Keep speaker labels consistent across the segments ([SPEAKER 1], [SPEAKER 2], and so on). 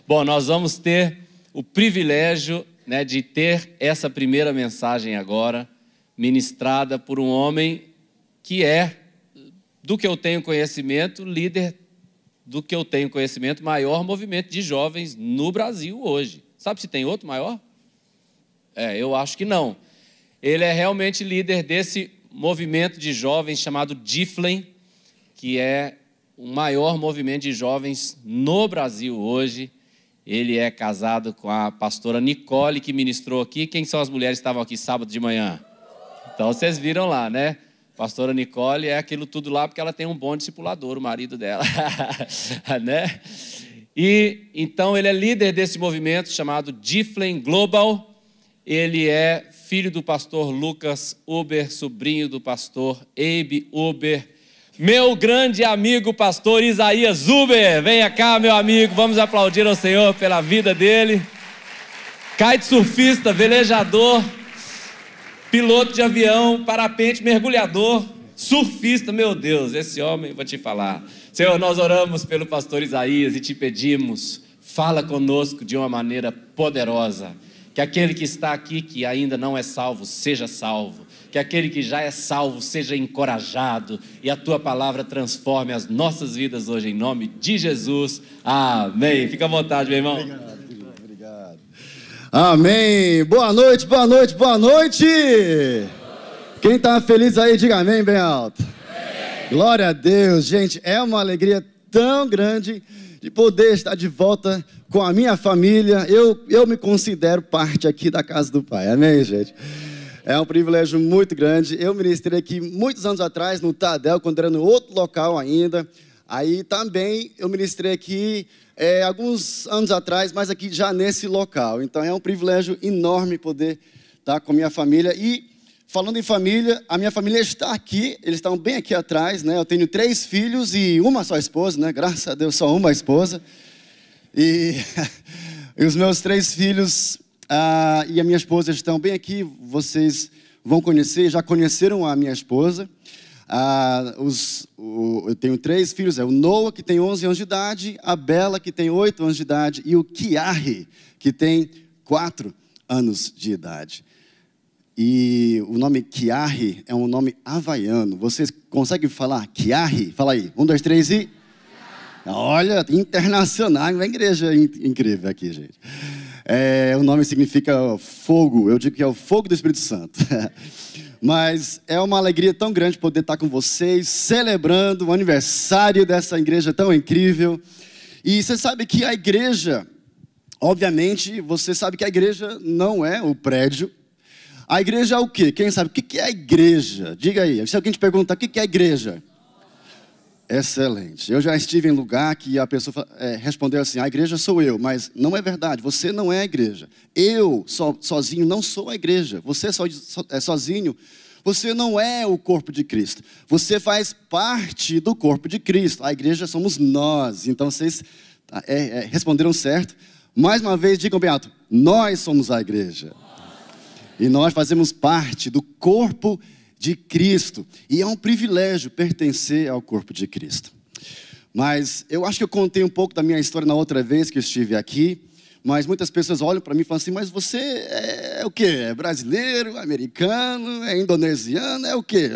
[SPEAKER 1] Bom, nós vamos ter o privilégio, né, de ter essa primeira mensagem agora, ministrada por um homem que é, do que eu tenho conhecimento, líder do que eu tenho conhecimento, maior movimento de jovens no Brasil hoje. Sabe se tem outro maior? Eu acho que não. Ele é realmente líder desse movimento de jovens chamado Giflem, que é o maior movimento de jovens no Brasil hoje. Ele é casado com a pastora Nicole, que ministrou aqui. Quem são as mulheres que estavam aqui sábado de manhã? Então, vocês viram lá, né? Pastora Nicole é aquilo tudo lá porque ela tem um bom discipulador, o marido dela. Né? E, então, ele é líder desse movimento chamado Giflem Global. Ele é filho do pastor Lucas Uber, sobrinho do pastor Abe Uber. Meu grande amigo pastor Isaías Uber, venha cá, meu amigo, vamos aplaudir ao Senhor pela vida dele. Kitesurfista, velejador, piloto de avião, parapente, mergulhador, surfista, meu Deus, esse homem, vou te falar. Senhor, nós oramos pelo pastor Isaías e te pedimos, fala conosco de uma maneira poderosa. Que aquele que está aqui, que ainda não é salvo, seja salvo. Que aquele que já é salvo seja encorajado e a tua palavra transforme as nossas vidas hoje, em nome de Jesus. Amém. Fica à vontade, meu irmão.
[SPEAKER 2] Obrigado. Amém. Boa noite, boa noite, boa noite. Quem está feliz aí, diga amém bem alto. Amém. Glória a Deus. Gente, é uma alegria tão grande de poder estar de volta com a minha família. Eu me considero parte aqui da casa do Pai. Amém, gente? É um privilégio muito grande. Eu ministrei aqui muitos anos atrás, no Tadel, quando era no outro local ainda. Aí também eu ministrei aqui alguns anos atrás, mas aqui já nesse local. Então é um privilégio enorme poder estar com a minha família. E falando em família, a minha família está aqui, eles estão bem aqui atrás, né? Eu tenho 3 filhos e uma só esposa, né? Graças a Deus, só uma esposa. E os meus 3 filhos e a minha esposa estão bem aqui. Vocês vão conhecer, já conheceram a minha esposa. Eu tenho 3 filhos, o Noah, que tem 11 anos de idade, a Bela, que tem 8 anos de idade, e o Kiarri, que tem 4 anos de idade. E o nome Kiarri é um nome havaiano. Vocês conseguem falar Kiarri? Fala aí. 1, 2, 3 e... Olha, internacional, uma igreja incrível aqui, gente. O nome significa fogo, eu digo que é o fogo do Espírito Santo. Mas é uma alegria tão grande poder estar com vocês, celebrando o aniversário dessa igreja tão incrível. E você sabe que a igreja, obviamente, você sabe que a igreja não é o prédio. A igreja é o quê? Quem sabe? O que é a igreja? Diga aí, se alguém te perguntar, o que é a igreja? Excelente. Eu já estive em lugar que a pessoa respondeu assim, a igreja sou eu, mas não é verdade, você não é a igreja. Eu sozinho não sou a igreja, você sozinho, você não é o corpo de Cristo. Você faz parte do corpo de Cristo, a igreja somos nós. Então vocês responderam certo. Mais uma vez, digam bem alto, nós somos a igreja. E nós fazemos parte do corpo de Cristo. E é um privilégio pertencer ao corpo de Cristo. Mas eu acho que eu contei um pouco da minha história na outra vez que eu estive aqui. Mas muitas pessoas olham para mim e falam assim, mas você é o quê? É brasileiro, americano, é indonesiano, é o quê?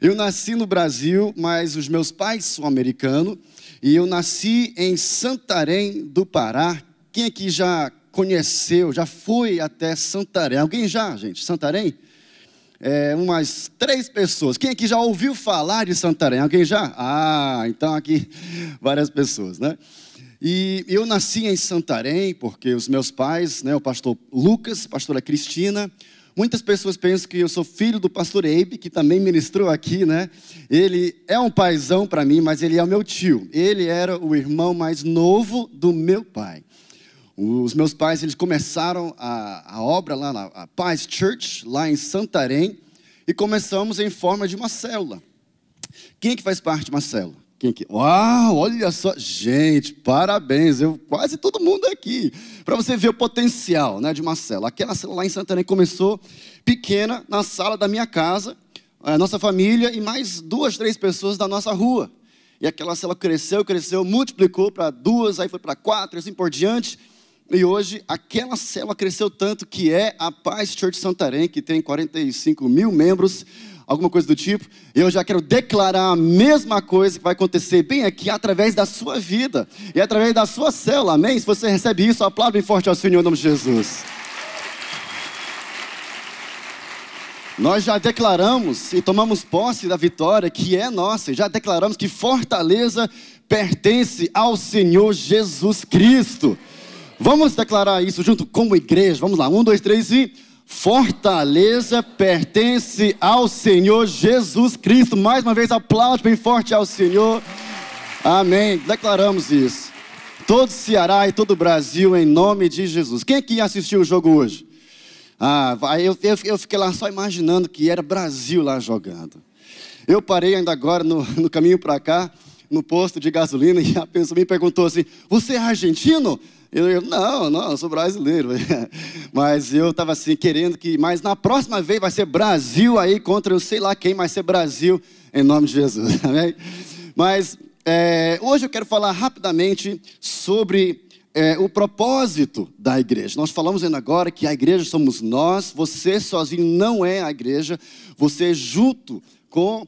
[SPEAKER 2] Eu nasci no Brasil, mas os meus pais são americanos. E eu nasci em Santarém do Pará. Quem aqui já conheceu, já foi até Santarém? Alguém já, gente? Santarém? Umas 3 pessoas. Quem aqui já ouviu falar de Santarém? Alguém já? Então aqui várias pessoas, né? E eu nasci em Santarém porque os meus pais, né, o pastor Lucas, a pastora Cristina, muitas pessoas pensam que eu sou filho do pastor Abe, que também ministrou aqui, né? Ele é um paizão para mim, mas ele é o meu tio. Ele era o irmão mais novo do meu pai. Os meus pais, eles começaram a obra lá na Paz Church, lá em Santarém, e começamos em forma de uma célula. Quem é que faz parte de uma célula? Quem que... Uau, olha só, gente, parabéns, quase todo mundo aqui, para você ver o potencial, né, de uma célula. Aquela célula lá em Santarém começou pequena, na sala da minha casa, a nossa família e mais 2, 3 pessoas da nossa rua. E aquela célula cresceu, multiplicou para 2, aí foi para 4, assim por diante. E hoje, aquela célula cresceu tanto que é a Paz Church Santarém, que tem 45 mil membros, alguma coisa do tipo. E eu já quero declarar a mesma coisa que vai acontecer bem aqui, através da sua vida e através da sua célula, amém? Se você recebe isso, aplaude bem forte ao Senhor em nome de Jesus. Nós já declaramos e tomamos posse da vitória que é nossa. Já declaramos que Fortaleza pertence ao Senhor Jesus Cristo. Vamos declarar isso junto como igreja. Vamos lá, 1, 2, 3 e... Fortaleza pertence ao Senhor Jesus Cristo. Mais uma vez, aplaude bem forte ao Senhor. Amém. Declaramos isso. Todo Ceará e todo o Brasil, em nome de Jesus. Quem aqui assistiu o jogo hoje? Eu fiquei lá só imaginando que era Brasil lá jogando. Eu parei ainda agora no caminho para cá, no posto de gasolina, e a pessoa me perguntou assim: você é argentino? Eu não, eu sou brasileiro. Mas eu estava assim, querendo que... Mas na próxima vez vai ser Brasil aí contra eu sei lá quem, vai ser Brasil em nome de Jesus. Amém? Mas hoje eu quero falar rapidamente sobre o propósito da igreja. Nós falamos ainda agora que a igreja somos nós. Você sozinho não é a igreja. Você junto com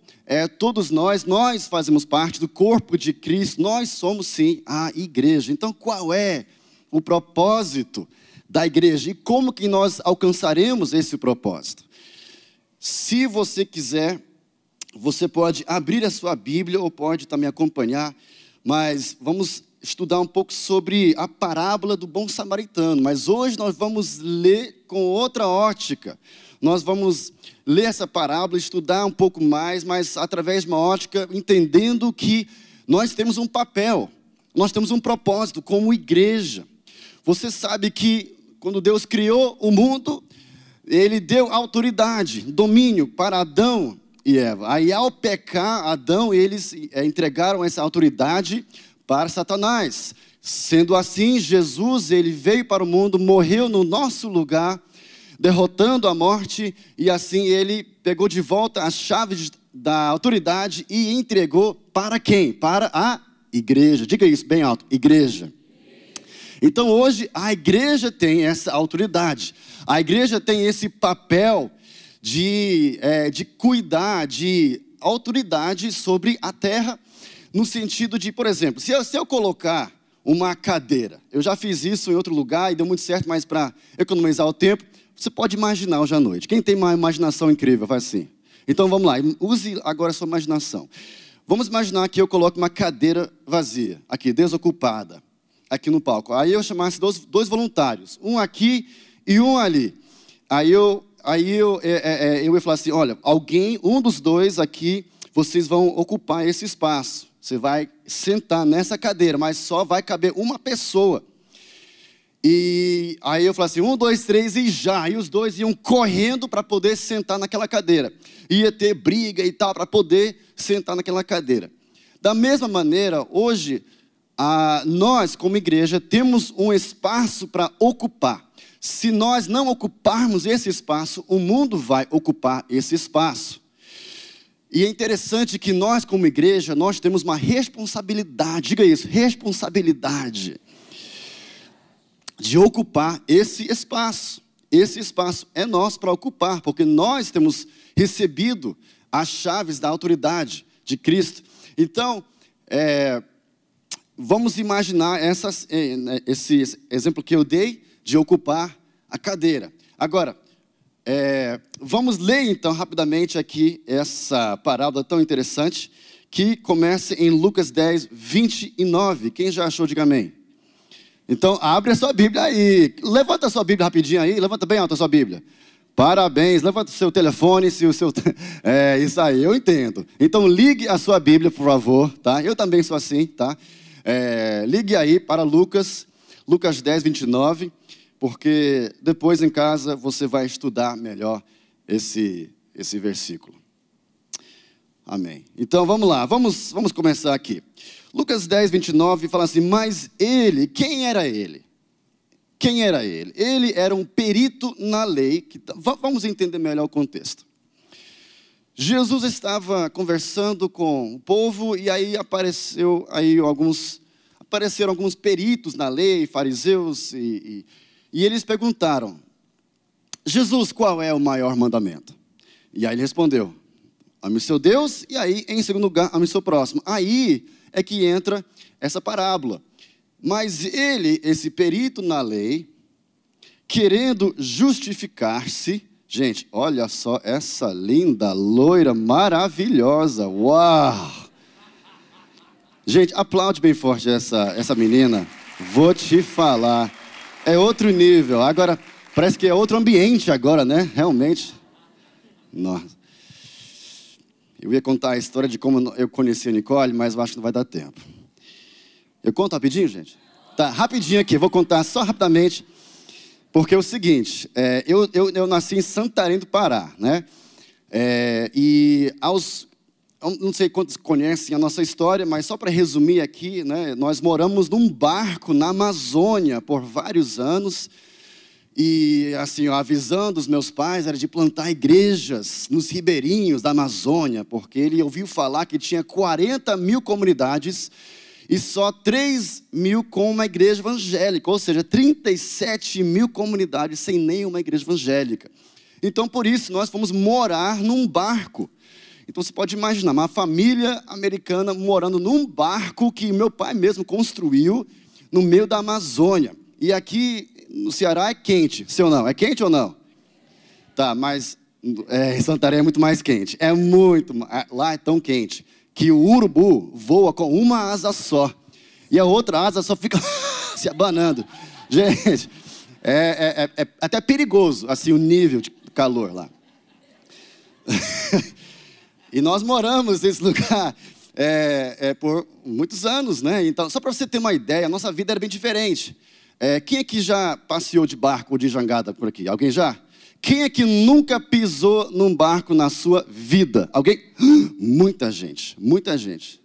[SPEAKER 2] todos nós fazemos parte do corpo de Cristo. Nós somos sim a igreja. Então qual é o propósito da igreja e como que nós alcançaremos esse propósito? Se você quiser, você pode abrir a sua Bíblia ou pode também acompanhar, mas vamos estudar um pouco sobre a parábola do bom samaritano. Mas hoje nós vamos ler com outra ótica. Nós vamos ler essa parábola, estudar um pouco mais, mas através de uma ótica, entendendo que nós temos um papel, nós temos um propósito como igreja. Você sabe que quando Deus criou o mundo, Ele deu autoridade, domínio para Adão e Eva. Aí ao pecar, Adão e eles entregaram essa autoridade para Satanás. Sendo assim, Jesus, Ele veio para o mundo, morreu no nosso lugar, derrotando a morte, e assim Ele pegou de volta as chaves da autoridade e entregou para quem? Para a igreja. Diga isso bem alto, igreja. Então hoje a igreja tem essa autoridade, a igreja tem esse papel de cuidar, de autoridade sobre a terra, no sentido de, por exemplo, se eu colocar uma cadeira, eu já fiz isso em outro lugar e deu muito certo, mas para economizar o tempo, você pode imaginar hoje à noite. Quem tem uma imaginação incrível, faz assim. Então vamos lá, use agora a sua imaginação. Vamos imaginar que eu coloco uma cadeira vazia, aqui, desocupada, aqui no palco. Aí eu chamasse dois voluntários, um aqui e um ali. Aí eu ia falar assim: olha, um dos dois aqui, vocês vão ocupar esse espaço. Você vai sentar nessa cadeira, mas só vai caber uma pessoa. E aí eu falei assim: 1, 2, 3 e já. E os dois iam correndo para poder sentar naquela cadeira. Ia ter briga e tal para poder sentar naquela cadeira. Da mesma maneira, hoje, nós como igreja temos um espaço para ocupar. Se nós não ocuparmos esse espaço, o mundo vai ocupar esse espaço. E é interessante que nós como igreja, nós temos uma responsabilidade, diga isso, responsabilidade de ocupar esse espaço. Esse espaço é nosso para ocupar, porque nós temos recebido as chaves da autoridade de Cristo. Então, vamos imaginar esse exemplo que eu dei de ocupar a cadeira. Agora, vamos ler então rapidamente aqui essa parábola tão interessante, que começa em Lucas 10, 29. Quem já achou, diga amém. Então, abre a sua Bíblia aí. Levanta a sua Bíblia rapidinho aí. Levanta bem alto a sua Bíblia. Parabéns. Levanta o seu telefone. Isso aí, eu entendo. Então, ligue a sua Bíblia, por favor. Tá? Eu também sou assim. Tá? Ligue aí para Lucas 10, 29. Porque depois em casa você vai estudar melhor esse versículo. Amém. Então, vamos lá. Vamos começar aqui. Lucas 10, 29 fala assim: mas ele, quem era ele? Quem era ele? Ele era um perito na lei. Vamos entender melhor o contexto. Jesus estava conversando com o povo e aí apareceram alguns peritos na lei, fariseus, e eles perguntaram: Jesus, qual é o maior mandamento? E aí ele respondeu: ame o seu Deus, e aí, em segundo lugar, ame o seu próximo. Aí é que entra essa parábola. Mas ele, esse perito na lei, querendo justificar-se, gente, olha só essa linda, loira, maravilhosa, uau! Gente, aplaude bem forte essa menina, vou te falar, é outro nível, agora, parece que é outro ambiente agora, né, realmente, nossa. Eu ia contar a história de como eu conheci a Nicole, mas eu acho que não vai dar tempo. Eu conto rapidinho, gente? Tá, rapidinho aqui, vou contar só rapidamente, porque é o seguinte, eu nasci em Santarém do Pará, né? Não sei quantos conhecem a nossa história, mas só para resumir aqui, né? Nós moramos num barco na Amazônia por vários anos, e assim, a visão dos meus pais era de plantar igrejas nos ribeirinhos da Amazônia, porque ele ouviu falar que tinha 40 mil comunidades e só 3 mil com uma igreja evangélica, ou seja, 37 mil comunidades sem nenhuma igreja evangélica. Então, por isso, nós fomos morar num barco. Então, você pode imaginar, uma família americana morando num barco que meu pai mesmo construiu no meio da Amazônia. E aqui no Ceará é quente, sim ou não? É quente ou não? Tá, mas em Santarém é muito mais quente. Lá é tão quente que o urubu voa com uma asa só. E a outra asa só fica se abanando. Gente, é até perigoso, assim, o nível de calor lá. E nós moramos nesse lugar por muitos anos, né? Então, só para você ter uma ideia, a nossa vida era bem diferente. Quem aqui já passeou de barco ou de jangada por aqui? Alguém já? Quem é que nunca pisou num barco na sua vida? Alguém? Muita gente, muita gente.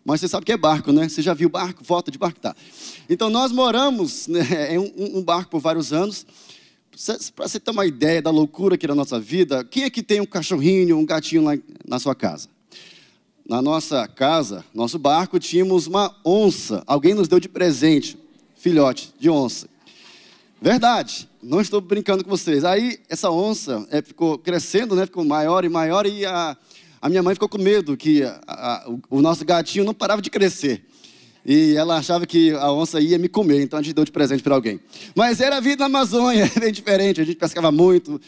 [SPEAKER 2] Mas você sabe o que é barco, né? Você já viu barco? Foto de barco? Tá. Então, nós moramos, né, em um barco por vários anos. Para você ter uma ideia da loucura que era a nossa vida, quem é que tem um cachorrinho, um gatinho lá na sua casa? Na nossa casa, nosso barco, tínhamos uma onça. Alguém nos deu de presente, filhote de onça. Verdade, não estou brincando com vocês. Aí, essa onça ficou crescendo, né? Ficou maior e maior, e a minha mãe ficou com medo que o nosso gatinho não parava de crescer. E ela achava que a onça ia me comer, então a gente deu de presente para alguém. Mas era a vida na Amazônia, bem diferente, a gente pescava muito.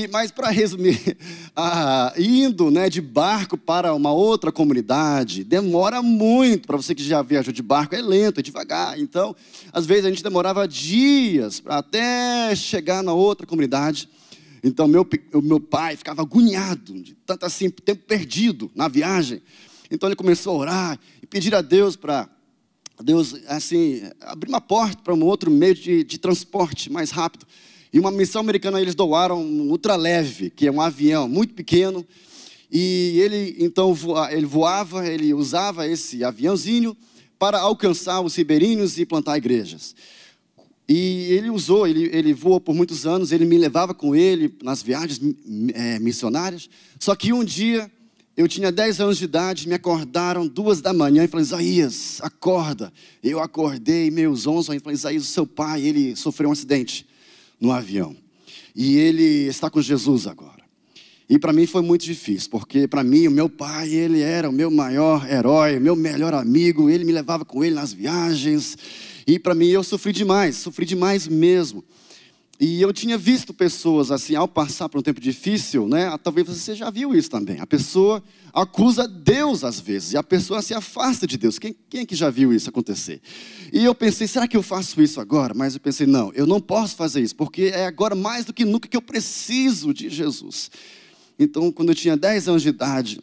[SPEAKER 2] Mas para resumir, indo, né, de barco para uma outra comunidade, demora muito. Para você que já viajou de barco, é lento, é devagar. Então, às vezes a gente demorava dias até chegar na outra comunidade. Então, o meu pai ficava agoniado, de tanto assim, tempo perdido na viagem. Então, ele começou a orar e pedir a Deus para Deus, assim, abrir uma porta para um outro meio de transporte mais rápido. E uma missão americana, eles doaram um ultraleve, que é um avião muito pequeno. E ele, então, ele usava esse aviãozinho para alcançar os ribeirinhos e plantar igrejas. E ele voou por muitos anos, ele me levava com ele nas viagens missionárias. Só que um dia, eu tinha 10 anos de idade, me acordaram 2 da manhã e falaram: Isaías, acorda. Eu acordei, meus 11 anos, e falei: Isaías, o seu pai, ele sofreu um acidente no avião. E ele está com Jesus agora. E para mim foi muito difícil, porque para mim o meu pai, ele era o meu maior herói, meu melhor amigo, ele me levava com ele nas viagens. E para mim eu sofri demais mesmo. E eu tinha visto pessoas assim, ao passar por um tempo difícil, né? Talvez você já viu isso também. A pessoa acusa Deus às vezes, e a pessoa se afasta de Deus. Quem é que já viu isso acontecer? E eu pensei, será que eu faço isso agora? Mas eu pensei, não, eu não posso fazer isso, porque é agora mais do que nunca que eu preciso de Jesus. Então, quando eu tinha 10 anos de idade,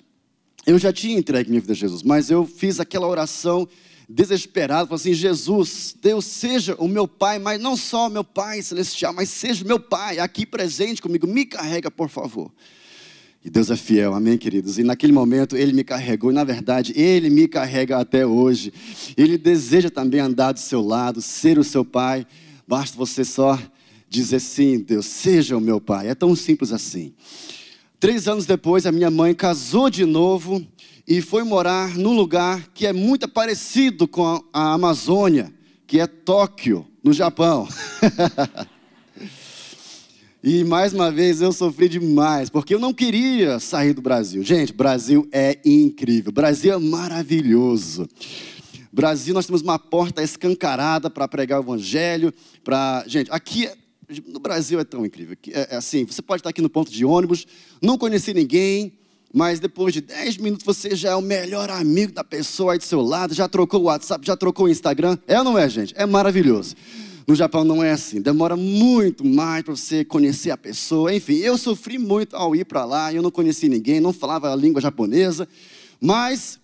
[SPEAKER 2] eu já tinha entregue minha vida a Jesus, mas eu fiz aquela oração desesperado, falei assim: Jesus, Deus, seja o meu pai, mas não só o meu pai celestial, mas seja o meu pai aqui presente comigo, me carrega, por favor. E Deus é fiel, amém, queridos? E naquele momento Ele me carregou, e na verdade Ele me carrega até hoje. Ele deseja também andar do seu lado, ser o seu pai. Basta você só dizer sim: Deus, seja o meu pai. É tão simples assim. 3 anos depois, a minha mãe casou de novo e foi morar num lugar que é muito parecido com a Amazônia, que é Tóquio, no Japão. E mais uma vez eu sofri demais, porque eu não queria sair do Brasil. Gente, Brasil é incrível, Brasil é maravilhoso. Brasil, nós temos uma porta escancarada para pregar o evangelho. Gente, aqui no Brasil é tão incrível. É assim, você pode estar aqui no ponto de ônibus, não conhecer ninguém, mas depois de 10 minutos você já é o melhor amigo da pessoa aí do seu lado, já trocou o WhatsApp, já trocou o Instagram. É ou não é, gente? É maravilhoso. No Japão não é assim, demora muito mais para você conhecer a pessoa. Enfim, eu sofri muito ao ir para lá, eu não conheci ninguém, não falava a língua japonesa, mas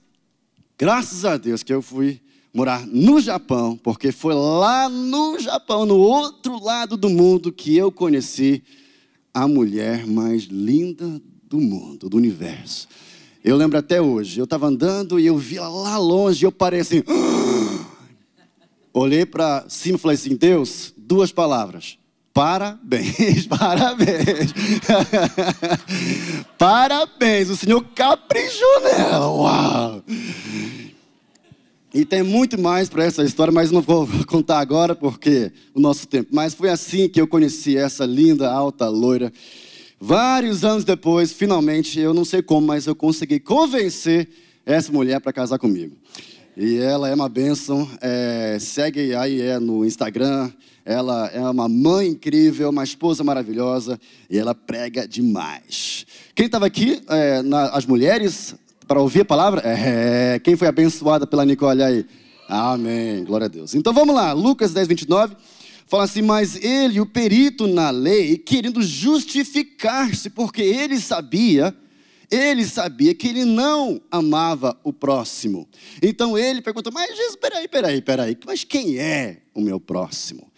[SPEAKER 2] graças a Deus que eu fui morar no Japão, porque foi lá no Japão, no outro lado do mundo, que eu conheci a mulher mais linda do mundo, do universo. Eu lembro até hoje, eu estava andando e eu vi ela lá longe, e eu parei assim... Olhei para cima e falei assim, Deus, 2 palavras. Parabéns, parabéns. Parabéns, o Senhor caprichou nela. Uau! E tem muito mais para essa história, mas não vou contar agora porque o nosso tempo. Mas foi assim que eu conheci essa linda, alta, loira. Vários anos depois, finalmente, eu não sei como, mas eu consegui convencer essa mulher para casar comigo. E ela é uma bênção, segue aí no Instagram, ela é uma mãe incrível, uma esposa maravilhosa, e ela prega demais. Quem estava aqui, as mulheres, para ouvir a palavra? Quem foi abençoada pela Nicole aí? Amém, glória a Deus. Então vamos lá, Lucas 10, 29, fala assim, mas ele, o perito na lei, querendo justificar-se, porque ele sabia que ele não amava o próximo. Então ele perguntou, mas Jesus, peraí, mas quem é o meu próximo?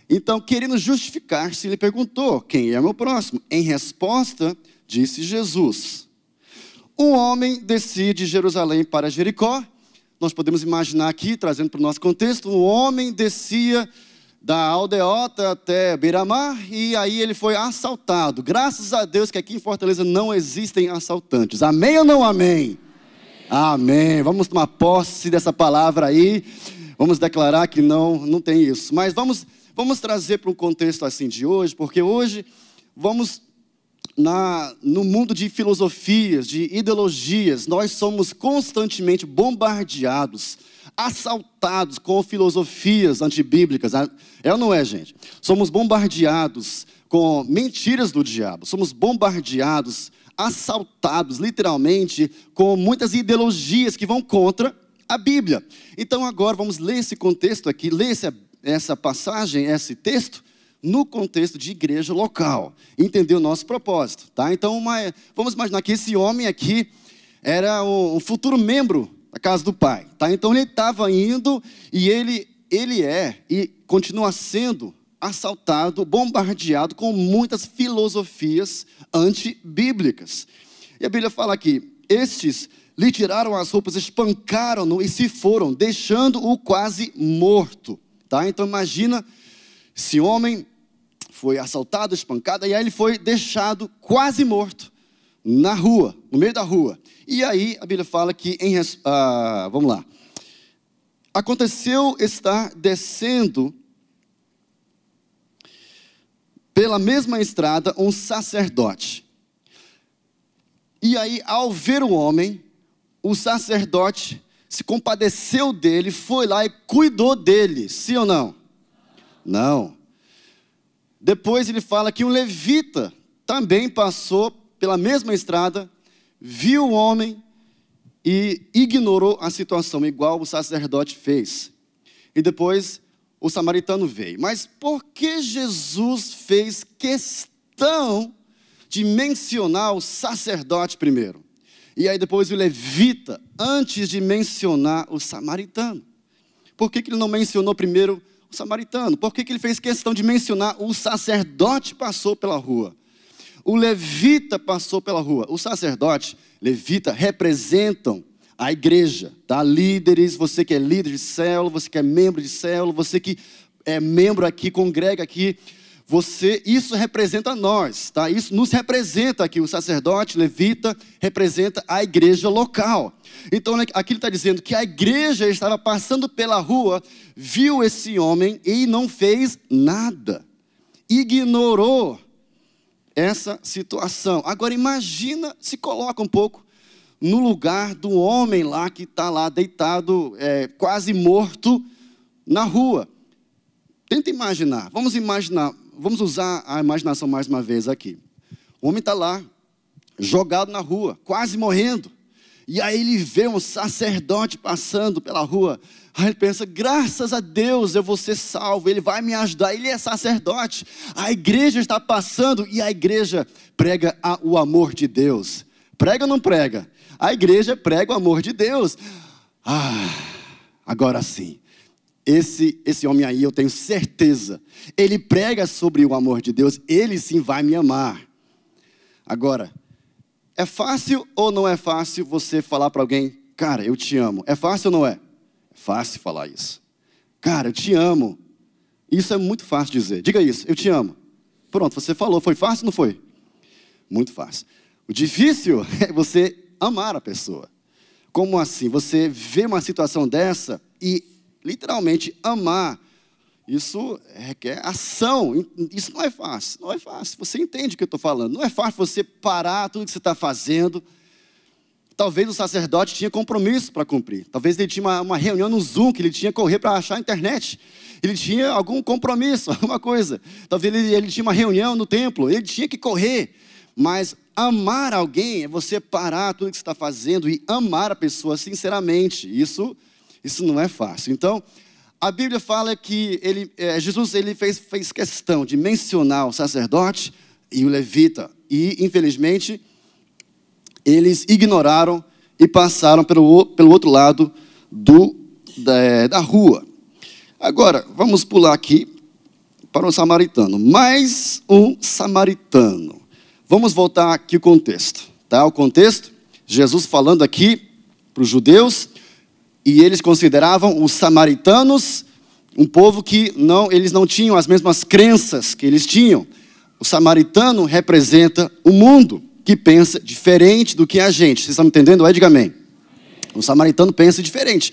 [SPEAKER 2] Então, querendo justificar-se, ele perguntou, quem é o meu próximo? Em resposta, disse Jesus, um homem descia de Jerusalém para Jericó. Nós podemos imaginar aqui, trazendo para o nosso contexto, um homem descia da aldeota até Beira-Mar, e aí ele foi assaltado. Graças a Deus que aqui em Fortaleza não existem assaltantes. Amém ou não amém? Amém. Vamos tomar posse dessa palavra aí. Vamos declarar que não tem isso. Mas vamos trazer para um contexto assim de hoje, porque hoje vamos no mundo de filosofias, de ideologias, nós somos constantemente bombardeados, assaltados com filosofias antibíblicas. É ou não é, gente? Somos bombardeados com mentiras do diabo. Somos bombardeados, assaltados, literalmente, com muitas ideologias que vão contra a Bíblia. Então, agora, vamos ler esse contexto aqui, ler essa passagem, esse texto, no contexto de igreja local. Entender o nosso propósito, tá? Então, vamos imaginar que esse homem aqui era um futuro membro da casa do pai, tá? Então ele estava indo e ele e continua sendo assaltado, bombardeado com muitas filosofias antibíblicas. E a Bíblia fala aqui, estes lhe tiraram as roupas, espancaram-no e se foram, deixando-o quase morto, tá? Então imagina, esse homem foi assaltado, espancado, e aí ele foi deixado quase morto na rua, no meio da rua. E aí a Bíblia fala que, vamos lá, aconteceu estar descendo pela mesma estrada um sacerdote. E aí, ao ver o homem, o sacerdote se compadeceu dele, foi lá e cuidou dele, sim ou não? Não. Depois ele fala que um levita também passou pela mesma estrada, viu o homem e ignorou a situação, igual o sacerdote fez. E depois o samaritano veio. Mas por que Jesus fez questão de mencionar o sacerdote primeiro? E aí depois o levita, antes de mencionar o samaritano? Por que ele não mencionou primeiro o samaritano? Por que ele fez questão de mencionar o sacerdote passou pela rua? O levita passou pela rua. O sacerdote, levita, representam a igreja, tá? Líderes, você que é líder de célula, você que é membro de célula, você que é membro aqui, congrega aqui, Isso representa nós, tá? Isso nos representa aqui, o sacerdote, levita, representa a igreja local. Então aqui ele está dizendo que a igreja estava passando pela rua, viu esse homem e não fez nada. Ignorou essa situação. Agora imagina, se coloca um pouco no lugar do homem lá que está lá deitado, quase morto na rua. Tenta imaginar, vamos usar a imaginação mais uma vez aqui. O homem está lá, jogado na rua, quase morrendo. E aí ele vê um sacerdote passando pela rua. Aí ele pensa, graças a Deus eu vou ser salvo, ele vai me ajudar. Ele é sacerdote, a igreja está passando e a igreja prega o amor de Deus. Prega ou não prega? A igreja prega o amor de Deus. Agora sim. Esse homem aí, eu tenho certeza, ele prega sobre o amor de Deus, ele sim vai me amar. Agora, é fácil ou não é fácil você falar para alguém, cara, eu te amo? É fácil ou não é? É fácil falar isso. Cara, eu te amo. Isso é muito fácil dizer. Diga isso, eu te amo. Pronto, você falou, foi fácil ou não foi? Muito fácil. O difícil é você amar a pessoa. Como assim? Você vê uma situação dessa e literalmente amar, isso requer ação. Isso não é fácil, não é fácil. Você entende o que eu estou falando. Não é fácil você parar tudo que você está fazendo. Talvez o sacerdote tinha compromisso para cumprir. Talvez ele tinha uma reunião no Zoom que ele tinha que correr para achar a internet. Ele tinha algum compromisso, alguma coisa. Talvez ele tinha uma reunião no templo, ele tinha que correr. Mas amar alguém é você parar tudo que você está fazendo e amar a pessoa sinceramente. Isso não é fácil. Então, a Bíblia fala que Jesus fez questão de mencionar o sacerdote e o levita. E, infelizmente, eles ignoraram e passaram pelo outro lado da rua. Agora, vamos pular aqui para o samaritano. Mais um samaritano. Vamos voltar aqui o contexto. Tá? O contexto, Jesus falando aqui para os judeus. E eles consideravam os samaritanos um povo que eles não tinham as mesmas crenças que eles tinham. O samaritano representa o mundo, que pensa diferente do que a gente. Vocês estão me entendendo? Diga amém. O samaritano pensa diferente.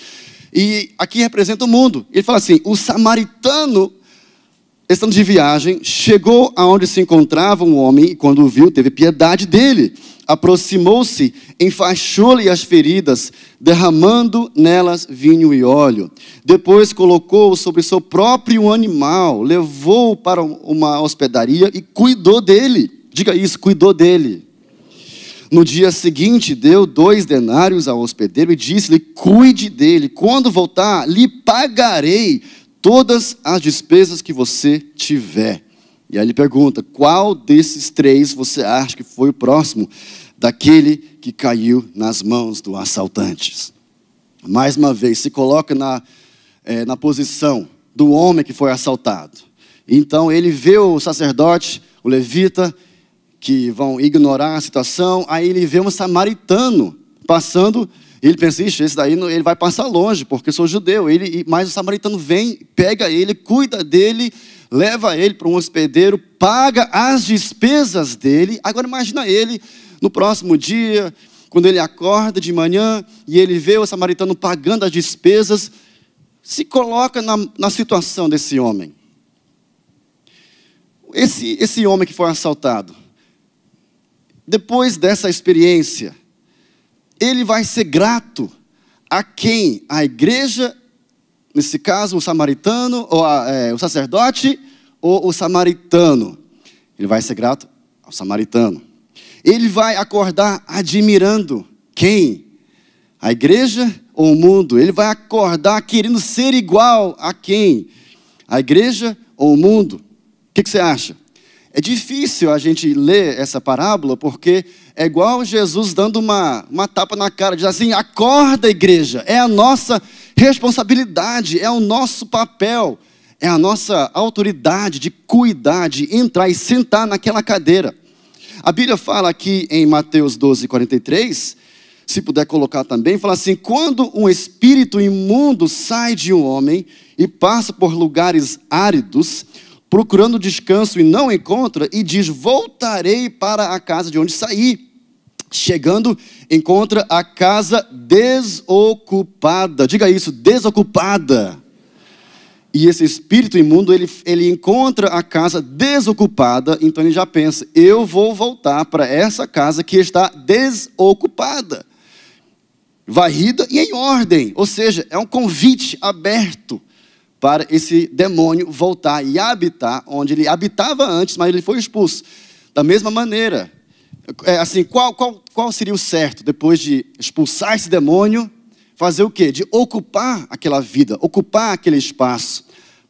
[SPEAKER 2] E aqui representa o mundo. Ele fala assim, o samaritano, estando de viagem, chegou aonde se encontrava um homem e quando o viu, teve piedade dele. Aproximou-se, enfaixou-lhe as feridas, derramando nelas vinho e óleo. Depois colocou-o sobre seu próprio animal, levou-o para uma hospedaria e cuidou dele. Diga isso, cuidou dele. No dia seguinte, deu 2 denários ao hospedeiro e disse-lhe, cuide dele. Quando voltar, lhe pagarei todas as despesas que você tiver. E aí ele pergunta, qual desses 3 você acha que foi o próximo daquele que caiu nas mãos dos assaltantes? Mais uma vez, se coloca na posição do homem que foi assaltado. Então ele vê o sacerdote, o levita, que vão ignorar a situação. Aí ele vê um samaritano passando. Ele pensa, esse daí ele vai passar longe, porque eu sou judeu. Mas o samaritano vem, pega ele, cuida dele, leva ele para um hospedeiro, paga as despesas dele. Agora imagina ele, no próximo dia, quando ele acorda de manhã, e ele vê o samaritano pagando as despesas, se coloca na situação desse homem. Esse homem que foi assaltado, depois dessa experiência, ele vai ser grato a quem? A igreja, nesse caso o samaritano, ou o sacerdote, ou o samaritano. Ele vai ser grato ao samaritano. Ele vai acordar admirando quem? A igreja ou o mundo? Ele vai acordar querendo ser igual a quem? A igreja ou o mundo? O que você acha? É difícil a gente ler essa parábola, porque é igual Jesus dando uma tapa na cara, diz assim, acorda igreja, é a nossa responsabilidade, é o nosso papel, é a nossa autoridade de cuidar, de entrar e sentar naquela cadeira. A Bíblia fala aqui em Mateus 12:43, se puder colocar também, fala assim, quando um espírito imundo sai de um homem e passa por lugares áridos, procurando descanso e não encontra, e diz: voltarei para a casa de onde saí. Chegando, encontra a casa desocupada. Diga isso, desocupada. E esse espírito imundo, ele encontra a casa desocupada, então ele já pensa: eu vou voltar para essa casa que está desocupada, varrida e em ordem. Ou seja, é um convite aberto para esse demônio voltar e habitar onde ele habitava antes, mas ele foi expulso. Da mesma maneira, assim, qual seria o certo depois de expulsar esse demônio? Fazer o quê? De ocupar aquela vida, ocupar aquele espaço.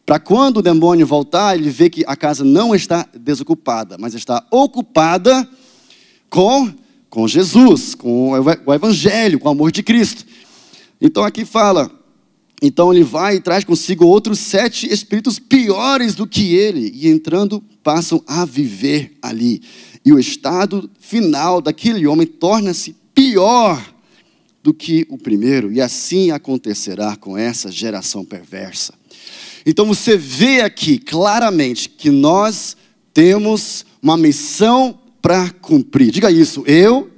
[SPEAKER 2] Para quando o demônio voltar, ele vê que a casa não está desocupada, mas está ocupada com Jesus, com o Evangelho, com o amor de Cristo. Então aqui fala, então ele vai e traz consigo outros 7 espíritos piores do que ele, e entrando passam a viver ali. E o estado final daquele homem torna-se pior do que o primeiro, e assim acontecerá com essa geração perversa. Então você vê aqui claramente que nós temos uma missão para cumprir. Diga isso, eu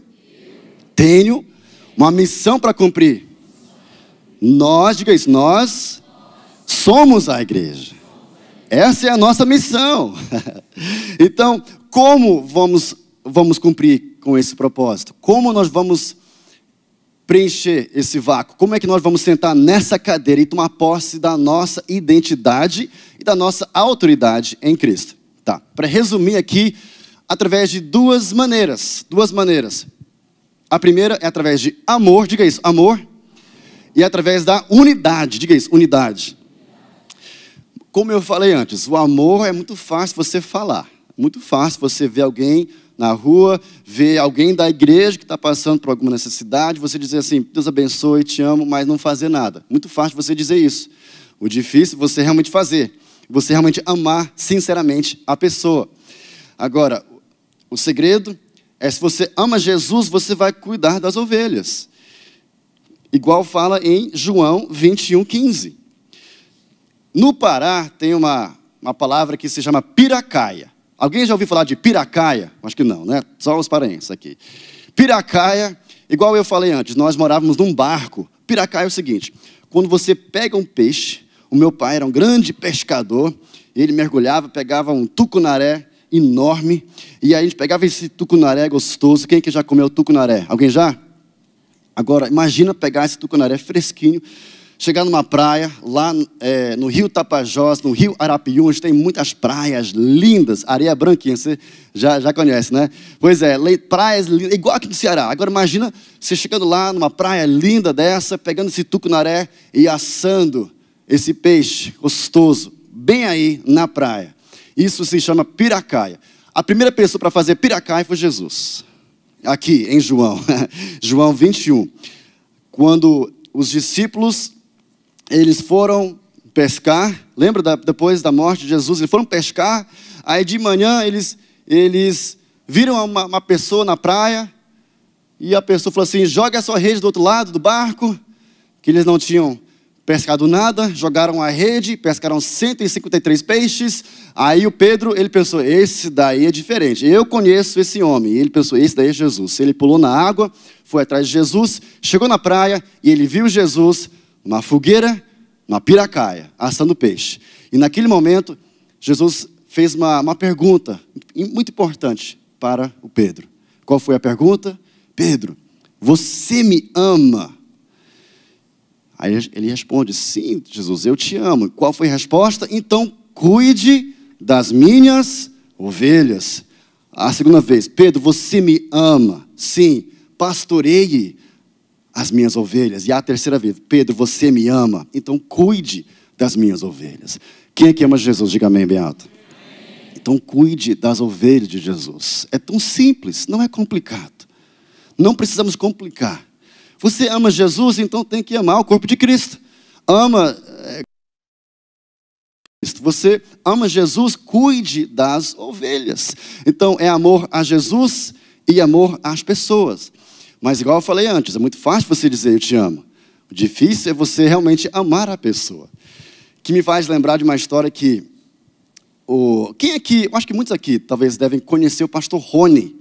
[SPEAKER 2] tenho uma missão para cumprir. Diga isso, nós somos a igreja. Essa é a nossa missão. Então, como vamos cumprir com esse propósito? Como nós vamos preencher esse vácuo? Como é que nós vamos sentar nessa cadeira e tomar posse da nossa identidade e da nossa autoridade em Cristo? Tá, para resumir aqui, através de duas maneiras. A primeira é através de amor, diga isso, amor. E através da unidade, diga isso, unidade. Como eu falei antes, o amor é muito fácil você falar. Muito fácil você ver alguém na rua, ver alguém da igreja que está passando por alguma necessidade, você dizer assim: Deus abençoe, te amo, mas não fazer nada. Muito fácil você dizer isso. O difícil é você realmente fazer. Você realmente amar sinceramente a pessoa. Agora, o segredo é: se você ama Jesus, você vai cuidar das ovelhas. Igual fala em João 21:15. No Pará tem uma palavra que se chama piracaia. Alguém já ouviu falar de piracaia? Acho que não, né? Só os paraenses aqui. Piracaia, igual eu falei antes, nós morávamos num barco. Piracaia é o seguinte: quando você pega um peixe, o meu pai era um grande pescador, ele mergulhava, pegava um tucunaré enorme, e aí a gente pegava esse tucunaré gostoso. Quem que já comeu tucunaré? Alguém já? Agora, imagina pegar esse tucunaré fresquinho, chegar numa praia, lá no rio Tapajós, no rio Arapiuns, onde tem muitas praias lindas, areia branquinha, você já conhece, né? Pois é, praias lindas, igual aqui no Ceará. Agora imagina você chegando lá numa praia linda dessa, pegando esse tucunaré e assando esse peixe gostoso, bem aí na praia. Isso se chama piracaia. A primeira pessoa para fazer piracaia foi Jesus. Aqui em João, João 21. Quando os discípulos, eles foram pescar, lembra depois da morte de Jesus, eles foram pescar, aí de manhã eles viram uma pessoa na praia, e a pessoa falou assim: joga a sua rede do outro lado do barco, que eles não tinham pescado nada, jogaram a rede, pescaram 153 peixes, aí o Pedro, ele pensou: esse daí é diferente, eu conheço esse homem, e ele pensou: esse daí é Jesus. Ele pulou na água, foi atrás de Jesus, chegou na praia, e ele viu Jesus numa fogueira, numa piracaia, assando peixe. E naquele momento, Jesus fez uma pergunta muito importante para o Pedro. Qual foi a pergunta? Pedro, você me ama? Aí ele responde: sim, Jesus, eu te amo. Qual foi a resposta? Então, cuide das minhas ovelhas. A segunda vez: Pedro, você me ama? Sim, pastoreie as minhas ovelhas. E a terceira vez: Pedro, você me ama? Então, cuide das minhas ovelhas. Quem é que ama Jesus? Diga amém, bem alto. Então, cuide das ovelhas de Jesus. É tão simples, não é complicado. Não precisamos complicar. Você ama Jesus, então tem que amar o corpo de Cristo. Você ama Jesus, cuide das ovelhas. Então é amor a Jesus e amor às pessoas. Mas igual eu falei antes, é muito fácil você dizer eu te amo. O difícil é você realmente amar a pessoa. Que me faz lembrar de uma história que Quem aqui, eu acho que muitos aqui talvez devem conhecer o pastor Rony.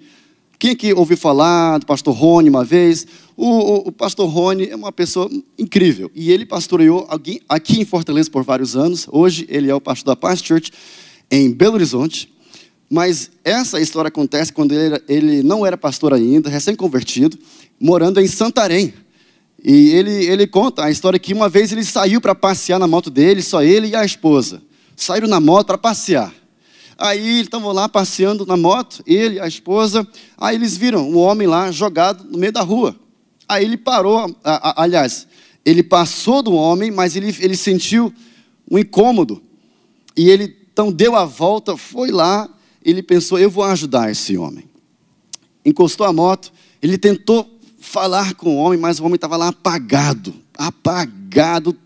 [SPEAKER 2] Quem aqui ouviu falar do pastor Rony uma vez? O pastor Rony é uma pessoa incrível. E ele pastoreou aqui em Fortaleza por vários anos. Hoje ele é o pastor da Paz Church em Belo Horizonte. Mas essa história acontece quando ele não era pastor ainda, recém-convertido, morando em Santarém. E ele conta a história que uma vez ele saiu para passear na moto dele, só ele e a esposa. Saíram na moto para passear. Aí eles estavam lá passeando na moto, ele e a esposa. Aí eles viram um homem lá jogado no meio da rua. Aí ele parou, aliás, ele passou do homem, mas ele sentiu um incômodo. E ele então deu a volta, foi lá, ele pensou, eu vou ajudar esse homem. Encostou a moto, ele tentou falar com o homem, mas o homem estava lá apagado,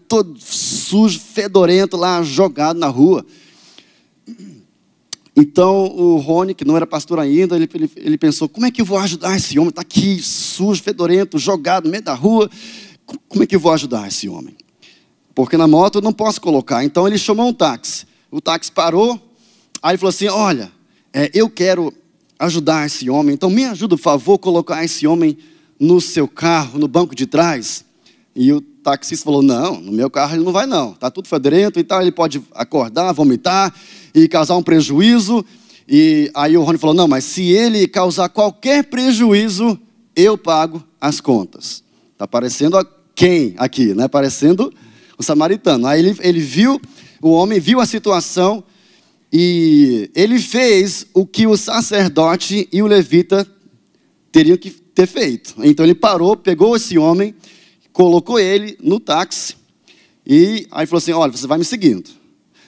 [SPEAKER 2] todo sujo, fedorento, lá jogado na rua. Então, o Rony, que não era pastor ainda, ele pensou, como é que eu vou ajudar esse homem? Está aqui, sujo, fedorento, jogado no meio da rua. Como é que eu vou ajudar esse homem? Porque na moto eu não posso colocar. Então, ele chamou um táxi. O táxi parou, aí ele falou assim, olha, eu quero ajudar esse homem, então me ajuda, por favor, colocar esse homem no seu carro, no banco de trás. E o taxista falou, não, no meu carro ele não vai não, está tudo fedorento e tal, ele pode acordar, vomitar e causar um prejuízo. E aí o Rony falou, não, mas se ele causar qualquer prejuízo, eu pago as contas. Está parecendo quem aqui, né? Parecendo o samaritano. Aí ele viu, o homem viu a situação e ele fez o que o sacerdote e o levita teriam que ter feito. Então ele parou, pegou esse homem, colocou ele no táxi e aí falou assim, olha, você vai me seguindo.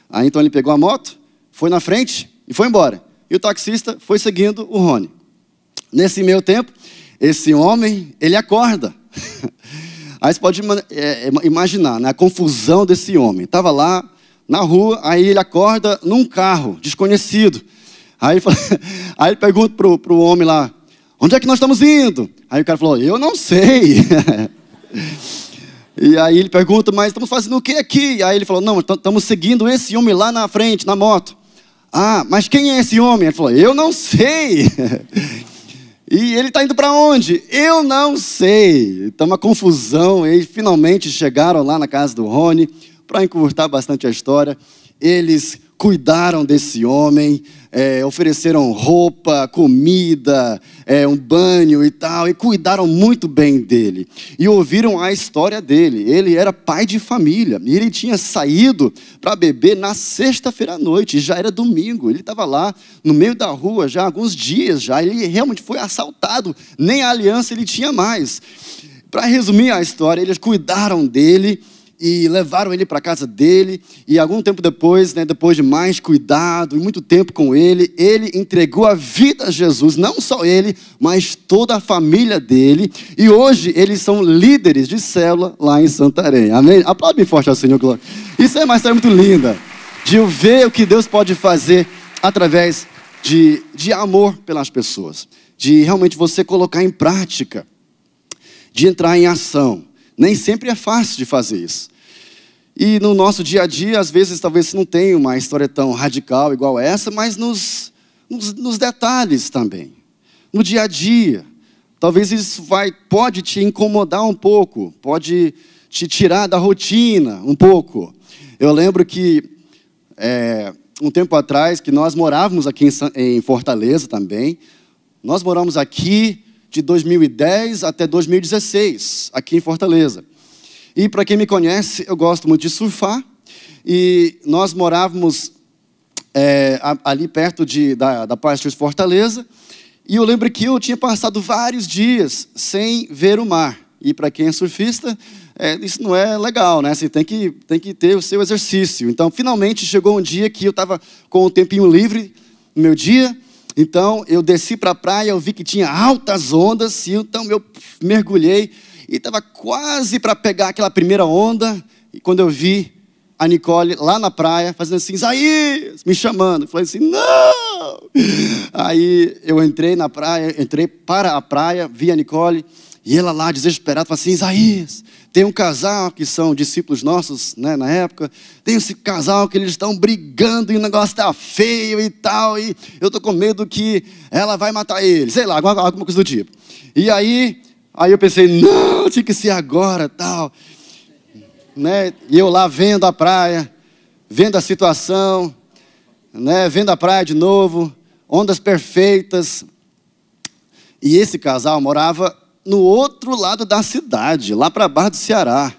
[SPEAKER 2] Aí então ele pegou a moto, foi na frente e foi embora. E o taxista foi seguindo o Rony. Nesse meio tempo, esse homem, ele acorda. Aí você pode imaginar, né, a confusão desse homem. Estava lá na rua, aí ele acorda num carro desconhecido. Aí ele pergunta para o homem lá, onde é que nós estamos indo? Aí o cara falou, eu não sei. E aí ele pergunta, mas estamos fazendo o que aqui? E aí ele falou, não, estamos seguindo esse homem lá na frente, na moto. Ah, mas quem é esse homem? Ele falou, eu não sei. E ele está indo para onde? Eu não sei. Então uma confusão. E finalmente chegaram lá na casa do Rony. Para encurtar bastante a história, eles cuidaram desse homem, ofereceram roupa, comida, um banho e tal, e cuidaram muito bem dele. E ouviram a história dele. Ele era pai de família, e ele tinha saído para beber na sexta-feira à noite, já era domingo. Ele estava lá no meio da rua já há alguns dias, já. Ele realmente foi assaltado, nem a aliança ele tinha mais. Para resumir a história, eles cuidaram dele, e levaram ele para a casa dele, e algum tempo depois, né, depois de mais cuidado e muito tempo com ele, ele entregou a vida a Jesus, não só ele, mas toda a família dele, e hoje eles são líderes de célula lá em Santarém, amém? Aplaude bem forte ao Senhor, glória. Isso é uma história muito linda, de ver o que Deus pode fazer através de amor pelas pessoas, de realmente você colocar em prática, de entrar em ação. Nem sempre é fácil de fazer isso. E no nosso dia a dia, às vezes, talvez não tenha uma história tão radical igual essa, mas nos detalhes também. No dia a dia. Talvez isso pode te incomodar um pouco, pode te tirar da rotina um pouco. Eu lembro que, um tempo atrás, que nós morávamos aqui em Fortaleza também. Nós moramos aqui de 2010 até 2016, aqui em Fortaleza. E para quem me conhece, eu gosto muito de surfar. E nós morávamos ali perto da Paz Church Fortaleza. E eu lembro que eu tinha passado vários dias sem ver o mar. E para quem é surfista, isso não é legal, né? Você tem que ter o seu exercício. Então, finalmente, chegou um dia que eu estava com um tempinho livre no meu dia. Então, eu desci para a praia, eu vi que tinha altas ondas, e então eu mergulhei, e estava quase para pegar aquela primeira onda, e quando eu vi a Nicole lá na praia, fazendo assim, Isaías, me chamando, eu falei assim, não! Aí eu entrei para a praia, vi a Nicole, e ela lá desesperada, falou assim, Isaías, Tem um casal que são discípulos nossos, né, na época. Tem esse casal que eles estão brigando e o negócio está feio e tal. E eu estou com medo que ela vai matar ele. Sei lá, alguma coisa do tipo. E aí eu pensei, não, tinha que ser agora, tal. Né? E eu lá vendo a praia, vendo a situação, né? Vendo a praia de novo, ondas perfeitas. E esse casal morava no outro lado da cidade, lá para a Barra do Ceará.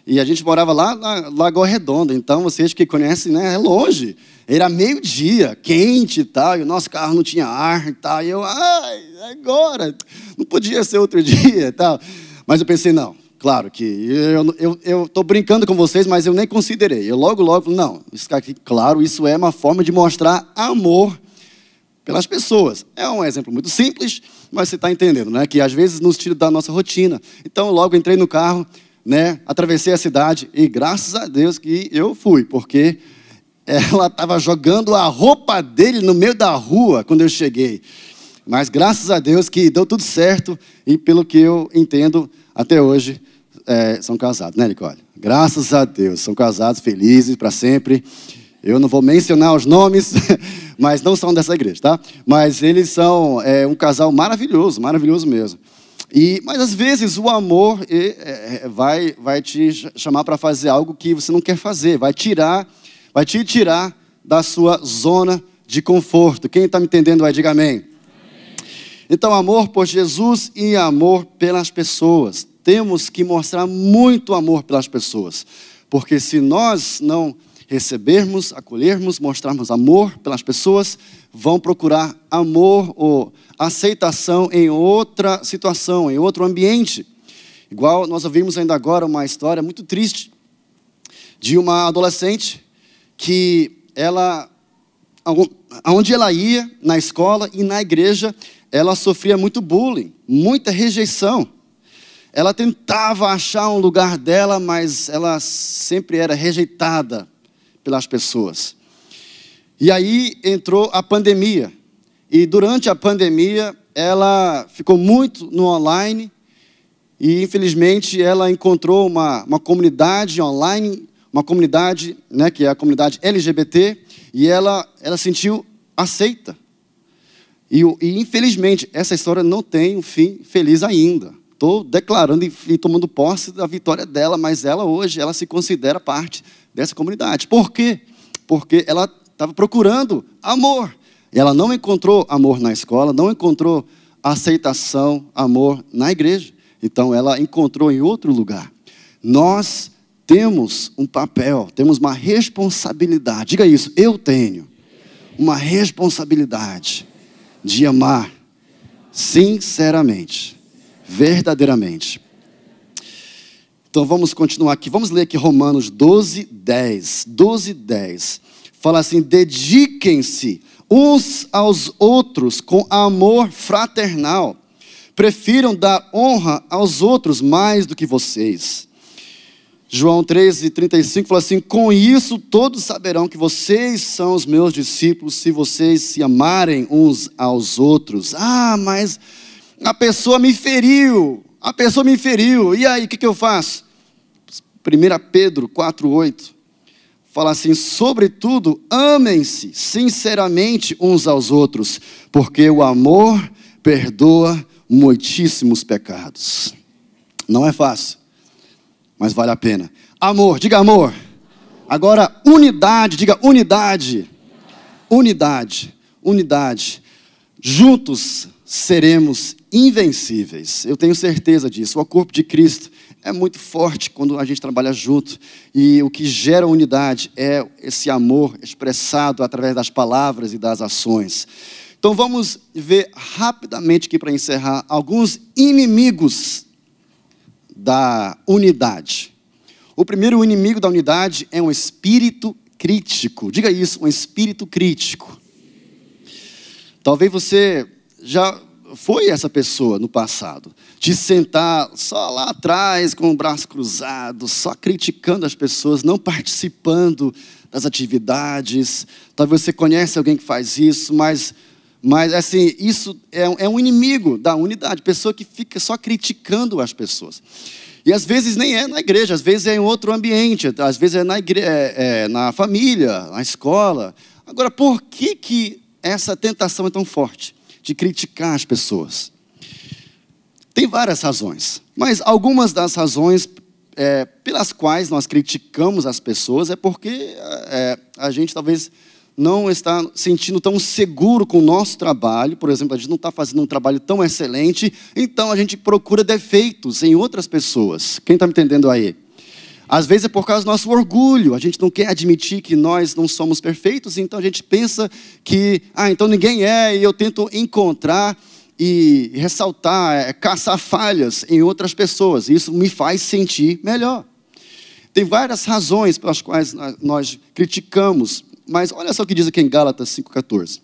[SPEAKER 2] E a gente morava lá na Lagoa Redonda. Então, vocês que conhecem, né, é longe. Era meio-dia, quente e tal, e o nosso carro não tinha ar e tal. E eu, agora, não podia ser outro dia e tal. Mas eu pensei, não, claro que eu estou brincando com vocês, mas eu nem considerei. Eu logo, não, isso aqui, claro, isso é uma forma de mostrar amor pelas pessoas. É um exemplo muito simples, mas você está entendendo, né? Que às vezes nos tira da nossa rotina. Então, logo entrei no carro, né? Atravessei a cidade e graças a Deus que eu fui, porque ela estava jogando a roupa dele no meio da rua quando eu cheguei. Mas graças a Deus que deu tudo certo e pelo que eu entendo, até hoje, são casados, né, Nicole? Graças a Deus, são casados, felizes para sempre. Eu não vou mencionar os nomes, mas não são dessa igreja, tá? Mas eles são um casal maravilhoso, maravilhoso mesmo. Mas às vezes o amor vai te chamar para fazer algo que você não quer fazer, vai te tirar da sua zona de conforto. Quem está me entendendo aí, diga amém. Então, amor por Jesus e amor pelas pessoas. Temos que mostrar muito amor pelas pessoas, porque se nós não recebermos, acolhermos, mostrarmos amor pelas pessoas, vão procurar amor ou aceitação em outra situação, em outro ambiente. Igual nós ouvimos ainda agora uma história muito triste de uma adolescente que onde ela ia, na escola e na igreja, ela sofria muito bullying, muita rejeição. Ela tentava achar um lugar dela, mas ela sempre era rejeitada pelas pessoas. E aí entrou a pandemia. E durante a pandemia, ela ficou muito no online. E infelizmente ela encontrou uma comunidade online, uma comunidade, né, que é a comunidade LGBT, e ela sentiu aceita. E infelizmente essa história não tem um fim feliz ainda. Estou declarando e tomando posse da vitória dela, mas ela hoje se considera parte dessa comunidade. Por quê? Porque ela estava procurando amor. E ela não encontrou amor na escola, não encontrou aceitação, amor na igreja. Então ela encontrou em outro lugar. Nós temos um papel, temos uma responsabilidade. Diga isso, eu tenho uma responsabilidade de amar sinceramente, verdadeiramente. Então vamos continuar aqui. Vamos ler aqui Romanos 12:10. 12:10. Fala assim: dediquem-se uns aos outros com amor fraternal. Prefiram dar honra aos outros mais do que vocês. João 13:35 fala assim: com isso todos saberão que vocês são os meus discípulos se vocês se amarem uns aos outros. Mas a pessoa me feriu. E aí, o que eu faço? 1 Pedro 4:8 fala assim: sobretudo, amem-se sinceramente uns aos outros, porque o amor perdoa muitíssimos pecados. Não é fácil, mas vale a pena. Amor, diga amor. Agora, unidade, diga unidade. Unidade. Juntos seremos invencíveis. Eu tenho certeza disso. O corpo de Cristo é muito forte quando a gente trabalha junto. E o que gera unidade é esse amor expressado através das palavras e das ações. Então vamos ver rapidamente aqui para encerrar alguns inimigos da unidade. O primeiro inimigo da unidade é um espírito crítico. Diga isso, um espírito crítico. Talvez você já foi essa pessoa no passado, de sentar só lá atrás com o braço cruzado, só criticando as pessoas, não participando das atividades. Talvez você conhece alguém que faz isso, mas Mas, assim, isso é um inimigo da unidade. Pessoa que fica só criticando as pessoas. E, às vezes, nem é na igreja. Às vezes, é em outro ambiente. Às vezes, é na família, na escola. Agora, por que essa tentação é tão forte de criticar as pessoas? Tem várias razões. Mas algumas das razões pelas quais nós criticamos as pessoas é porque a gente, talvez, não está sentindo tão seguro com o nosso trabalho. Por exemplo, a gente não está fazendo um trabalho tão excelente, então a gente procura defeitos em outras pessoas. Quem está me entendendo aí? Às vezes é por causa do nosso orgulho, a gente não quer admitir que nós não somos perfeitos, então a gente pensa que, então ninguém é, e eu tento encontrar e ressaltar, caçar falhas em outras pessoas. Isso me faz sentir melhor. Tem várias razões pelas quais nós criticamos. Mas olha só o que diz aqui em Gálatas 5,14.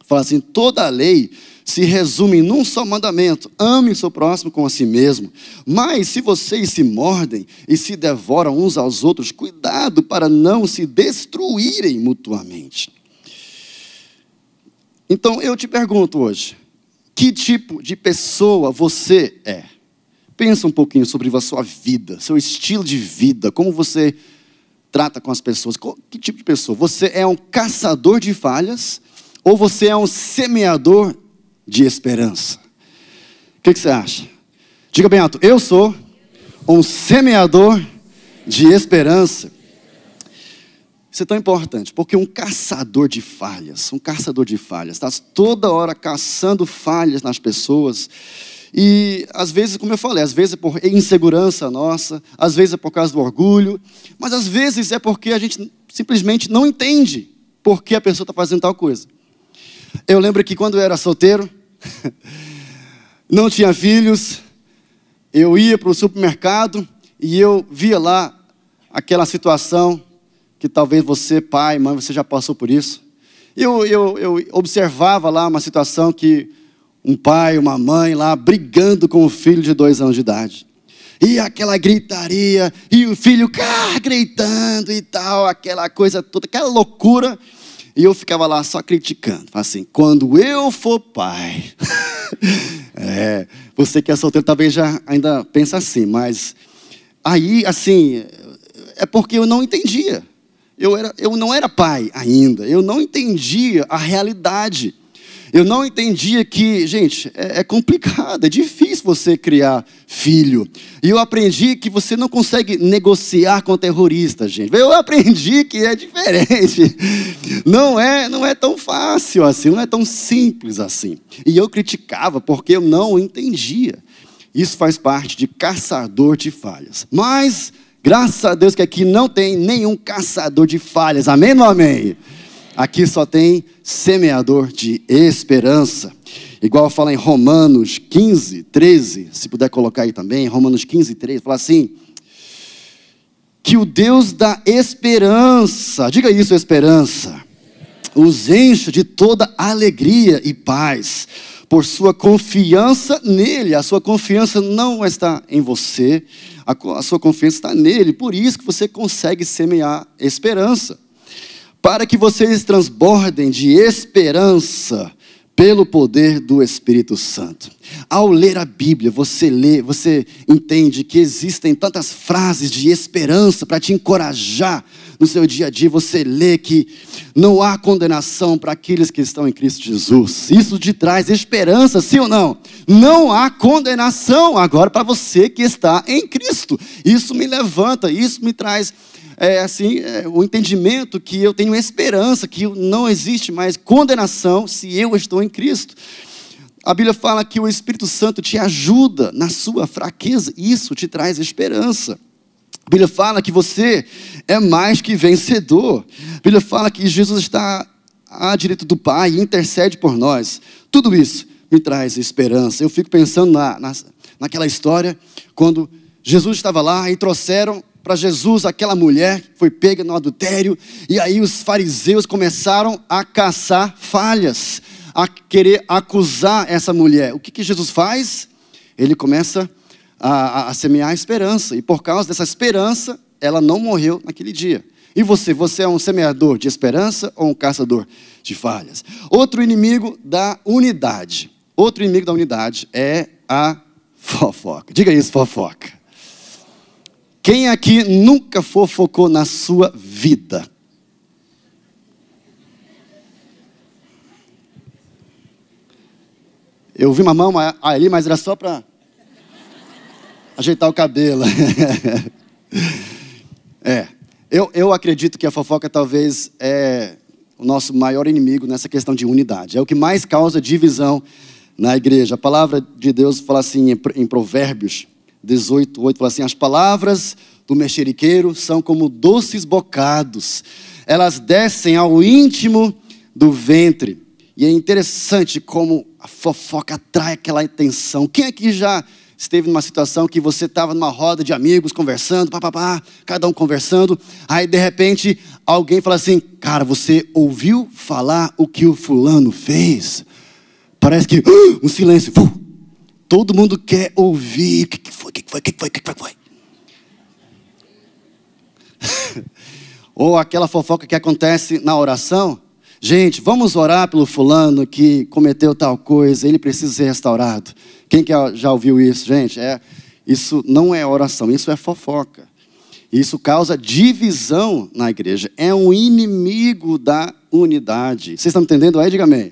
[SPEAKER 2] Fala assim: toda a lei se resume num só mandamento: ame o seu próximo como a si mesmo. Mas se vocês se mordem e se devoram uns aos outros, cuidado para não se destruírem mutuamente. Então eu te pergunto hoje, que tipo de pessoa você é? Pensa um pouquinho sobre a sua vida, seu estilo de vida, como você trata com as pessoas. Que tipo de pessoa? Você é um caçador de falhas ou você é um semeador de esperança? O que você acha? Diga bem alto: eu sou um semeador de esperança. Isso é tão importante, porque um caçador de falhas, está toda hora caçando falhas nas pessoas. E às vezes, como eu falei, às vezes é por insegurança nossa, às vezes é por causa do orgulho, mas às vezes é porque a gente simplesmente não entende por que a pessoa está fazendo tal coisa. Eu lembro que quando eu era solteiro, não tinha filhos, eu ia para o supermercado e eu via lá aquela situação que talvez você, pai, mãe, você já passou por isso. Eu observava lá uma situação que um pai, uma mãe lá brigando com o filho de 2 anos de idade. E aquela gritaria, e o filho gritando e tal, aquela coisa toda, aquela loucura. E eu ficava lá só criticando, assim: quando eu for pai. Você que é solteiro talvez já ainda pensa assim, mas aí, assim, é porque eu não entendia. Eu não era pai ainda, eu não entendia a realidade. Eu não entendia que, gente, é complicado, é difícil você criar filho. E eu aprendi que você não consegue negociar com terroristas, gente. Eu aprendi que é diferente. Não é tão fácil assim, não é tão simples assim. E eu criticava porque eu não entendia. Isso faz parte de caçador de falhas. Mas, graças a Deus que aqui não tem nenhum caçador de falhas. Amém ou não amém? Aqui só tem semeador de esperança. Igual fala em Romanos 15, 13. Se puder colocar aí também, Romanos 15, 13. Fala assim: que o Deus da esperança, diga isso, esperança, os encha de toda alegria e paz, por sua confiança nele. A sua confiança não está em você, a sua confiança está nele. Por isso que você consegue semear esperança. Para que vocês transbordem de esperança pelo poder do Espírito Santo. Ao ler a Bíblia, você entende que existem tantas frases de esperança para te encorajar no seu dia a dia. Você lê que não há condenação para aqueles que estão em Cristo Jesus. Isso te traz esperança, sim ou não? Não há condenação agora para você que está em Cristo. Isso me levanta, isso me traz o entendimento que eu tenho esperança, que não existe mais condenação se eu estou em Cristo. A Bíblia fala que o Espírito Santo te ajuda na sua fraqueza, isso te traz esperança. A Bíblia fala que você é mais que vencedor. A Bíblia fala que Jesus está à direita do Pai e intercede por nós. Tudo isso me traz esperança. Eu fico pensando naquela história, quando Jesus estava lá e trouxeram para Jesus aquela mulher que foi pega no adultério, e aí os fariseus começaram a caçar falhas, a querer acusar essa mulher. O que Jesus faz? Ele começa a semear esperança, e por causa dessa esperança, ela não morreu naquele dia. E você é um semeador de esperança ou um caçador de falhas? Outro inimigo da unidade. Outro inimigo da unidade é a fofoca. Diga isso, fofoca. Quem aqui nunca fofocou na sua vida? Eu vi uma mão ali, mas era só para ajeitar o cabelo. Eu acredito que a fofoca talvez é o nosso maior inimigo nessa questão de unidade. É o que mais causa divisão na igreja. A palavra de Deus fala assim em Provérbios 18:8, fala assim: as palavras do mexeriqueiro são como doces bocados. Elas descem ao íntimo do ventre. E é interessante como a fofoca atrai aquela atenção. Quem aqui já esteve numa situação que você estava numa roda de amigos conversando, cada um conversando, aí de repente alguém fala assim: cara, você ouviu falar o que o fulano fez? Parece que um silêncio. Todo mundo quer ouvir. O que foi? Ou aquela fofoca que acontece na oração. Gente, vamos orar pelo fulano que cometeu tal coisa, ele precisa ser restaurado. Quem que já ouviu isso, gente? Isso não é oração, isso é fofoca. Isso causa divisão na igreja. É um inimigo da unidade. Vocês estão me entendendo aí? Diga amém.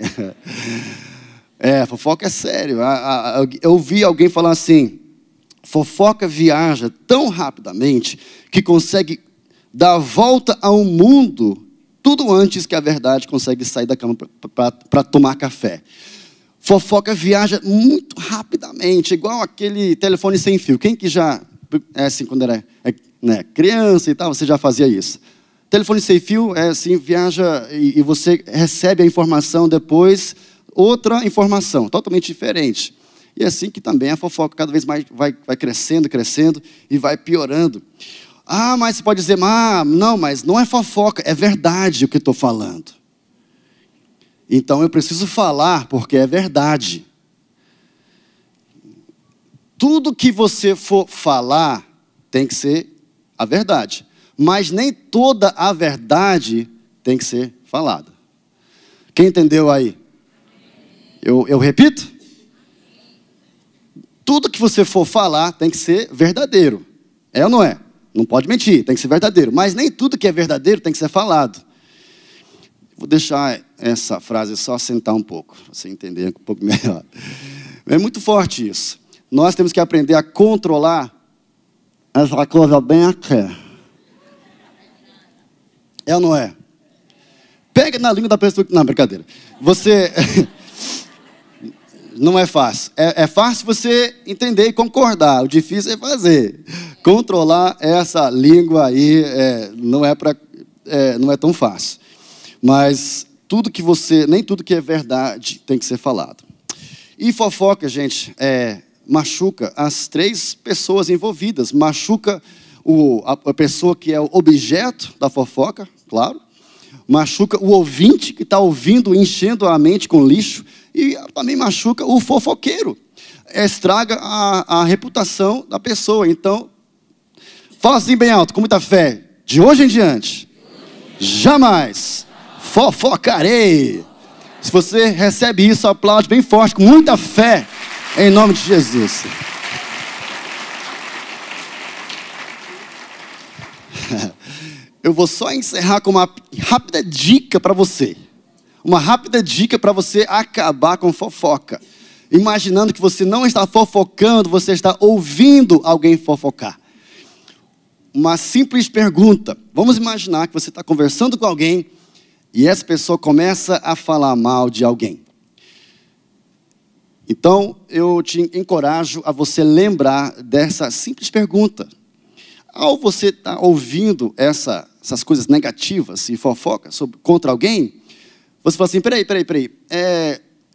[SPEAKER 2] Fofoca é sério. Eu ouvi alguém falar assim: fofoca viaja tão rapidamente que consegue dar a volta ao mundo tudo antes que a verdade consegue sair da cama para tomar café. Fofoca viaja muito rapidamente, igual aquele telefone sem fio. Quem que já, assim, quando era criança e tal, você já fazia isso? Telefone sem fio, assim, viaja e você recebe a informação depois, outra informação, totalmente diferente. E é assim que também a fofoca cada vez mais vai crescendo e vai piorando. Mas você pode dizer: não, mas não é fofoca, é verdade o que estou falando. Então eu preciso falar porque é verdade. Tudo que você for falar tem que ser a verdade. Mas nem toda a verdade tem que ser falada. Quem entendeu aí? Eu repito? Tudo que você for falar tem que ser verdadeiro. É ou não é? Não pode mentir, tem que ser verdadeiro. Mas nem tudo que é verdadeiro tem que ser falado. Vou deixar essa frase só assentar um pouco, para você entender um pouco melhor. É muito forte isso. Nós temos que aprender a controlar essa coisa bem aqui. É ou não é? Pega na língua da pessoa. Não, brincadeira. Você... Não é fácil. É fácil você entender e concordar. O difícil é fazer. Controlar essa língua aí não é tão fácil. Mas nem tudo que é verdade tem que ser falado. E fofoca, gente, machuca as três pessoas envolvidas. Machuca a pessoa que é o objeto da fofoca, claro. Machuca o ouvinte que está ouvindo, enchendo a mente com lixo. E também machuca o fofoqueiro. Estraga a reputação da pessoa. Então, fala assim bem alto, com muita fé: de hoje em diante, jamais fofocarei. Se você recebe isso, aplaude bem forte, com muita fé, em nome de Jesus. Eu vou só encerrar com uma rápida dica para você. Uma rápida dica para você acabar com fofoca. Imaginando que você não está fofocando, você está ouvindo alguém fofocar. Uma simples pergunta. Vamos imaginar que você está conversando com alguém e essa pessoa começa a falar mal de alguém. Então, eu te encorajo a você lembrar dessa simples pergunta. Ao você estar ouvindo essas coisas negativas e fofoca contra alguém, você fala assim: peraí.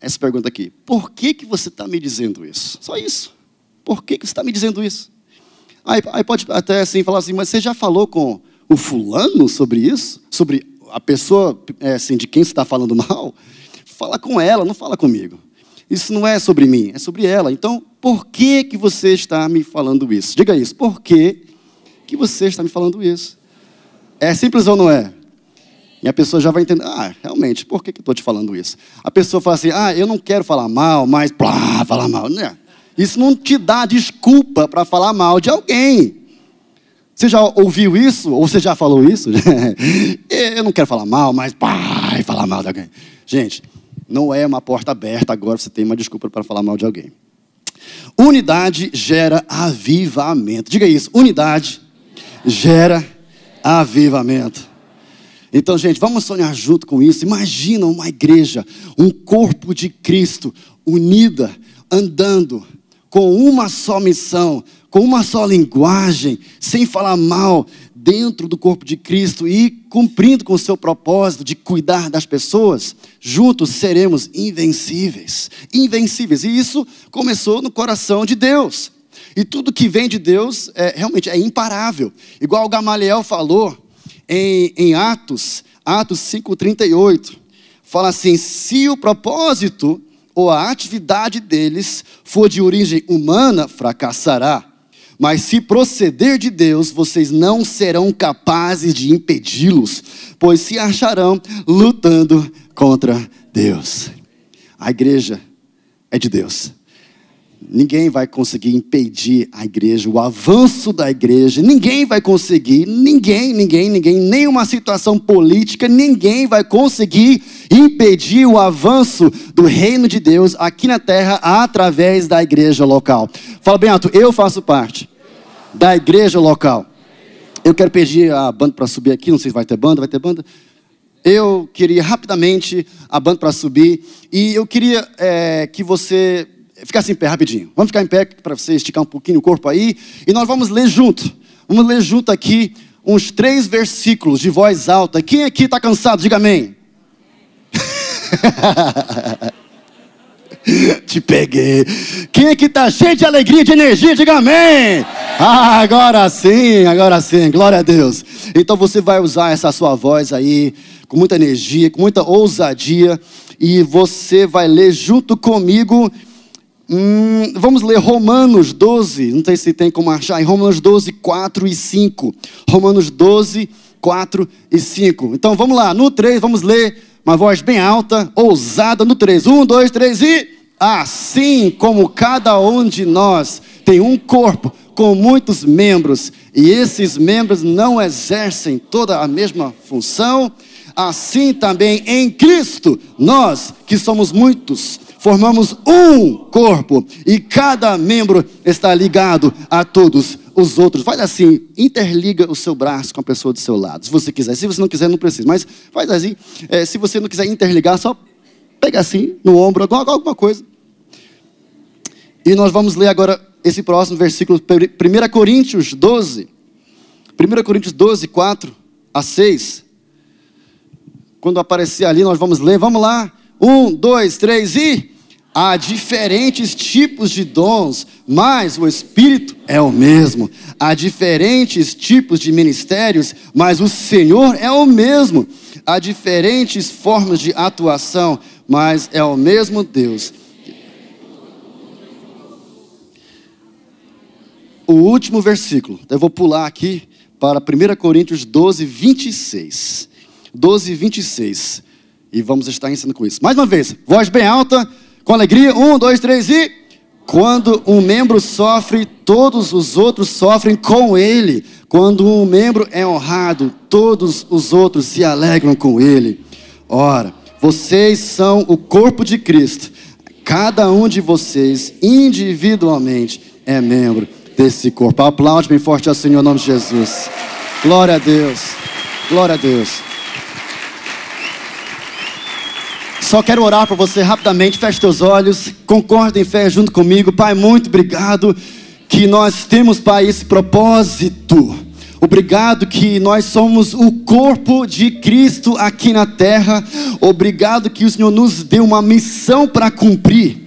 [SPEAKER 2] Essa pergunta aqui. Por que você está me dizendo isso? Só isso. Por que você está me dizendo isso? Aí pode até assim falar assim: mas você já falou com o fulano sobre isso? Sobre a pessoa assim, de quem você está falando mal? Fala com ela, não fala comigo. Isso não é sobre mim, é sobre ela. Então, por que você está me falando isso? Diga isso. Por que você está me falando isso? É simples ou não é? E a pessoa já vai entender, realmente, por que eu estou te falando isso? A pessoa fala assim, eu não quero falar mal, mas falar mal. Não. Isso não te dá desculpa para falar mal de alguém. Você já ouviu isso? Ou você já falou isso? Eu não quero falar mal, mas falar mal de alguém. Gente, não é uma porta aberta, agora você tem uma desculpa para falar mal de alguém. Unidade gera avivamento. Diga isso, unidade gera avivamento. Então, gente, vamos sonhar junto com isso. Imagina uma igreja, um corpo de Cristo, unida, andando, com uma só missão, com uma só linguagem, sem falar mal, dentro do corpo de Cristo e cumprindo com o seu propósito de cuidar das pessoas. Juntos seremos invencíveis, invencíveis. E isso começou no coração de Deus. E tudo que vem de Deus realmente é imparável. Igual o Gamaliel falou em Atos 5:38, fala assim: se o propósito ou a atividade deles for de origem humana, fracassará. Mas se proceder de Deus, vocês não serão capazes de impedi-los, pois se acharão lutando contra Deus. A igreja é de Deus. Ninguém vai conseguir impedir a igreja, o avanço da igreja. Ninguém vai conseguir, ninguém, nenhuma situação política, ninguém vai conseguir impedir o avanço do reino de Deus aqui na terra através da igreja local. Fala bem alto, eu faço parte da igreja local. Eu quero pedir a banda para subir aqui, não sei se vai ter banda, Eu queria rapidamente a banda para subir e eu queria que você ficasse em pé rapidinho. Vamos ficar em pé para você esticar um pouquinho o corpo aí. E nós vamos ler junto. Vamos ler junto aqui uns 3 versículos de voz alta. Quem aqui está cansado? Diga amém. Te peguei. Quem aqui está cheio de alegria, de energia? Diga amém. Agora sim. Glória a Deus. Então você vai usar essa sua voz aí com muita energia, com muita ousadia. E você vai ler junto comigo. Vamos ler Romanos 12, não sei se tem como achar, em Romanos 12, 4 e 5. Romanos 12, 4 e 5. Então vamos lá, no 3, vamos ler uma voz bem alta, ousada, no 3. 1, 2, 3 e... Assim como cada um de nós tem um corpo com muitos membros, e esses membros não exercem toda a mesma função, assim também em Cristo, nós que somos muitos, formamos um corpo e cada membro está ligado a todos os outros. Faz assim, interliga o seu braço com a pessoa do seu lado, se você quiser. Se você não quiser, não precisa, mas faz assim. Se você não quiser interligar, só pega assim no ombro, alguma coisa. E nós vamos ler agora esse próximo versículo, 1 Coríntios 12. 1 Coríntios 12, 4 a 6. Quando aparecer ali, nós vamos ler. Vamos lá. 1, 2, 3 e... Há diferentes tipos de dons, mas o Espírito é o mesmo. Há diferentes tipos de ministérios, mas o Senhor é o mesmo. Há diferentes formas de atuação, mas é o mesmo Deus. O último versículo, eu vou pular aqui para 1 Coríntios 12, 26. 12, 26. E vamos estar ensinando com isso. Mais uma vez, voz bem alta. Com alegria, 1, 2, 3 e... Quando um membro sofre, todos os outros sofrem com ele. Quando um membro é honrado, todos os outros se alegram com ele. Ora, vocês são o corpo de Cristo. Cada um de vocês, individualmente, é membro desse corpo. Aplaude bem forte ao Senhor em nome de Jesus. Glória a Deus. Glória a Deus. Só quero orar para você rapidamente, feche teus olhos, concorda em fé junto comigo. Pai, muito obrigado que nós temos, Pai, esse propósito. Obrigado que nós somos o corpo de Cristo aqui na terra. Obrigado que o Senhor nos deu uma missão para cumprir.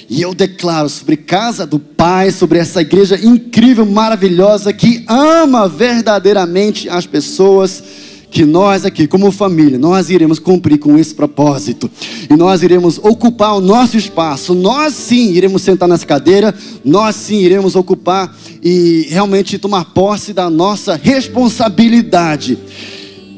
[SPEAKER 2] E eu declaro sobre Casa do Pai, sobre essa igreja incrível, maravilhosa, que ama verdadeiramente as pessoas, que nós aqui, como família, nós iremos cumprir com esse propósito. E nós iremos ocupar o nosso espaço. Nós sim iremos sentar nessa cadeira. Nós sim iremos ocupar e realmente tomar posse da nossa responsabilidade.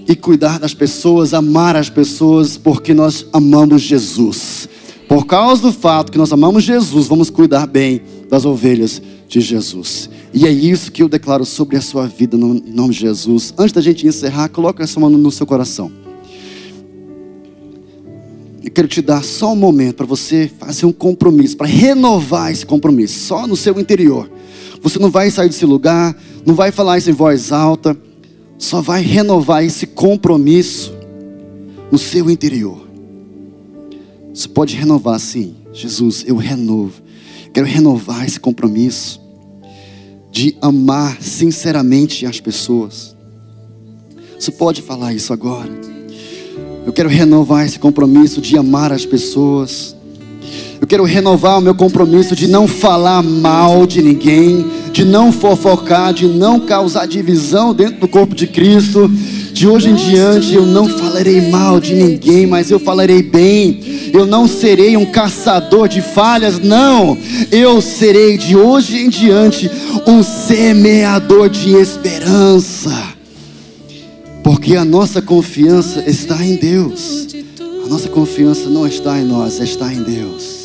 [SPEAKER 2] E cuidar das pessoas, amar as pessoas, porque nós amamos Jesus. Por causa do fato que nós amamos Jesus, vamos cuidar bem das ovelhas de Jesus. E é isso que eu declaro sobre a sua vida, em nome de Jesus. Antes da gente encerrar, coloca essa mão no seu coração. Eu quero te dar só um momento para você fazer um compromisso, para renovar esse compromisso, só no seu interior. Você não vai sair desse lugar, não vai falar isso em voz alta, só vai renovar esse compromisso no seu interior. Você pode renovar assim: Jesus, eu renovo. Quero renovar esse compromisso de amar sinceramente as pessoas. Você pode falar isso agora. Eu quero renovar esse compromisso de amar as pessoas. Eu quero renovar o meu compromisso de não falar mal de ninguém, de não fofocar, de não causar divisão dentro do corpo de Cristo. De hoje em diante eu não falarei mal de ninguém, mas eu falarei bem. Eu não serei um caçador de falhas, não. Eu serei de hoje em diante um semeador de esperança. Porque a nossa confiança está em Deus. A nossa confiança não está em nós, está em Deus.